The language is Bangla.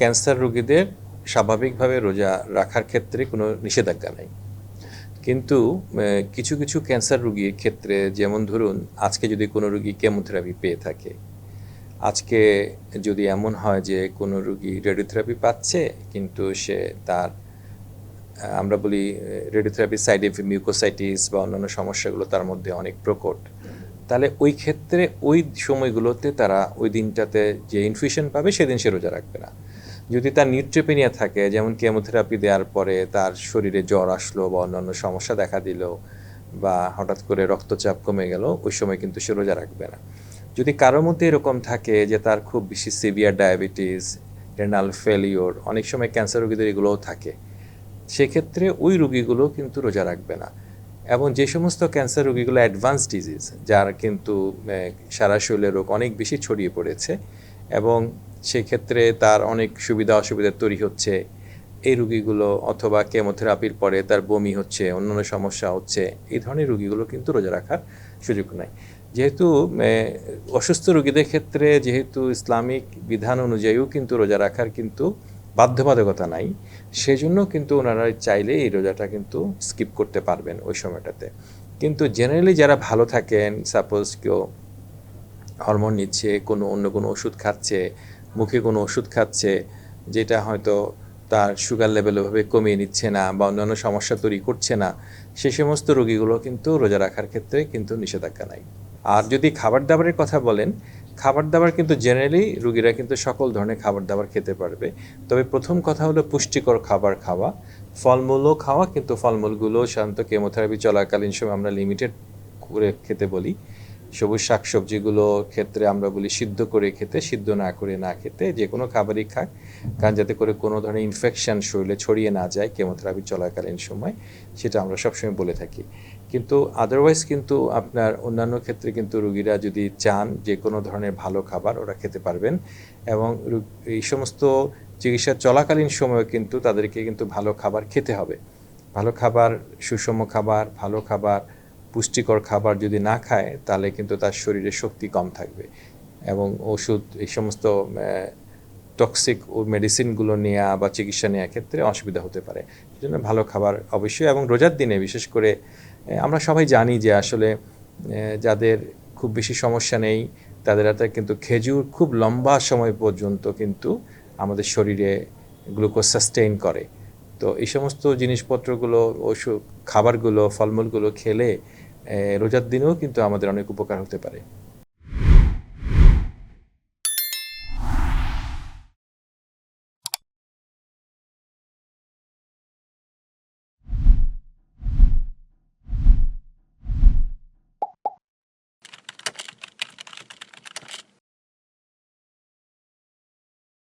ক্যান্সার রোগীদের স্বাভাবিকভাবে রোজা রাখার ক্ষেত্রে কোনো নিষেধাজ্ঞা নাই, কিন্তু কিছু কিছু ক্যান্সার রোগীর ক্ষেত্রে, যেমন ধরুন আজকে যদি কোনো রোগী কেমোথেরাপি পেয়ে থাকে, আজকে যদি এমন হয় যে কোনো রোগী রেডিওথেরাপি পাচ্ছে কিন্তু সে তার আমরা বলি রেডিওথেরাপি সাইড এফেক্ট মিউকোসাইটিস বা অন্যান্য সমস্যাগুলো তার মধ্যে অনেক প্রকট, তাহলে ওই ক্ষেত্রে ওই সময়গুলোতে তারা ওই দিনটাতে যে ইনফিউশন পাবে সেদিন সে রোজা রাখবে না। যদি তার নিউট্রিপেনিয়া থাকে, যেমন কেমোথেরাপি দেওয়ার পরে তার শরীরে জ্বর আসলো বা অন্যান্য সমস্যা দেখা দিল বা হঠাৎ করে রক্তচাপ কমে গেল, ওই সময় কিন্তু সে রোজা রাখবে না। যদি কারোর মধ্যে এরকম থাকে যে তার খুব বেশি সিভিয়ার ডায়াবেটিস, রেনাল ফেলিওর, অনেক সময় ক্যান্সার রোগীদের এগুলোও থাকে, সেক্ষেত্রে ওই রোগীগুলো কিন্তু রোজা রাখবে না। এবং যে সমস্ত ক্যান্সার রোগীগুলো অ্যাডভান্স ডিজিজ, যার কিন্তু সারা শরীরের রোগ অনেক বেশি ছড়িয়ে পড়েছে এবং সেক্ষেত্রে তার অনেক সুবিধা অসুবিধা তৈরি হচ্ছে, এই রোগীগুলো অথবা কেমোথেরাপির পরে তার বমি হচ্ছে, অন্যান্য সমস্যা হচ্ছে, এই ধরনের রোগীগুলো কিন্তু রোজা রাখার সুযোগ নাই। যেহেতু অসুস্থ রোগীদের ক্ষেত্রে যেহেতু ইসলামিক বিধান অনুযায়ীও কিন্তু রোজা রাখার কিন্তু বাধ্যবাধকতা নাই, সেজন্য কিন্তু ওনারা চাইলে এই রোজাটা কিন্তু স্কিপ করতে পারবেন ওই সময়টাতে। কিন্তু জেনারেলি যারা ভালো থাকেন, সাপোজ কেউ হরমোন নিচ্ছে, অন্য কোনো ওষুধ খাচ্ছে, মুখে কোনো ওষুধ খাচ্ছে যেটা হয়তো তার সুগার লেভেল ওভাবে কমিয়ে নিচ্ছে না বা অন্যান্য সমস্যা তৈরি করছে না, সে সমস্ত রোগীগুলো কিন্তু রোজা রাখার ক্ষেত্রে কিন্তু নিষেধাজ্ঞা নাই। আর যদি খাবার দাবারের কথা বলেন, খাবার দাবার কিন্তু জেনারেলি রোগীরা কিন্তু সকল ধরনের খাবার দাবার খেতে পারবে। তবে প্রথম কথা হলো পুষ্টিকর খাবার খাওয়া, ফলমূলও খাওয়া, কিন্তু ফলমূলগুলো সাধারণত কেমোথেরাপি চলাকালীন সময় আমরা লিমিটেড করে খেতে বলি। সবুজ শাকসবজিগুলোর ক্ষেত্রে আমরা বলি সিদ্ধ করে খেতে, সিদ্ধ না করে না খেতে, যে কোনো খাবারই খাক, কারণ যাতে করে কোনো ধরনের ইনফেকশান শরীরে ছড়িয়ে না যায় কেমোথেরাপি চলাকালীন সময়, সেটা আমরা সবসময় বলে থাকি। কিন্তু আদারওয়াইজ কিন্তু আপনার অন্যান্য ক্ষেত্রে কিন্তু রোগীরা যদি চান যে কোনো ধরনের ভালো খাবার ওরা খেতে পারবেন, এবং এই সমস্ত চিকিৎসা চলাকালীন সময়ে কিন্তু তাদেরকে কিন্তু ভালো খাবার খেতে হবে। ভালো খাবার, সুষম খাবার, ভালো খাবার, পুষ্টিকর খাবার যদি না খায় তাহলে কিন্তু তার শরীরে শক্তি কম থাকবে এবং ওষুধ, এই সমস্ত টক্সিক ও মেডিসিনগুলো নেওয়া বা চিকিৎসা নেওয়ার ক্ষেত্রে অসুবিধা হতে পারে। সেজন্য ভালো খাবার অবশ্যই, এবং রোজার দিনে বিশেষ করে আমরা সবাই জানি যে আসলে যাদের খুব বেশি সমস্যা নেই তাদের হাতে কিন্তু খেজুর খুব লম্বা সময় পর্যন্ত কিন্তু আমাদের শরীরে গ্লুকোজ সাস্টেইন করে। তো এই সমস্ত জিনিসপত্রগুলো, ওষুধ, খাবারগুলো, ফলমূলগুলো খেলে রোজার দিনেও কিন্তু আমাদের অনেক উপকার হতে পারে।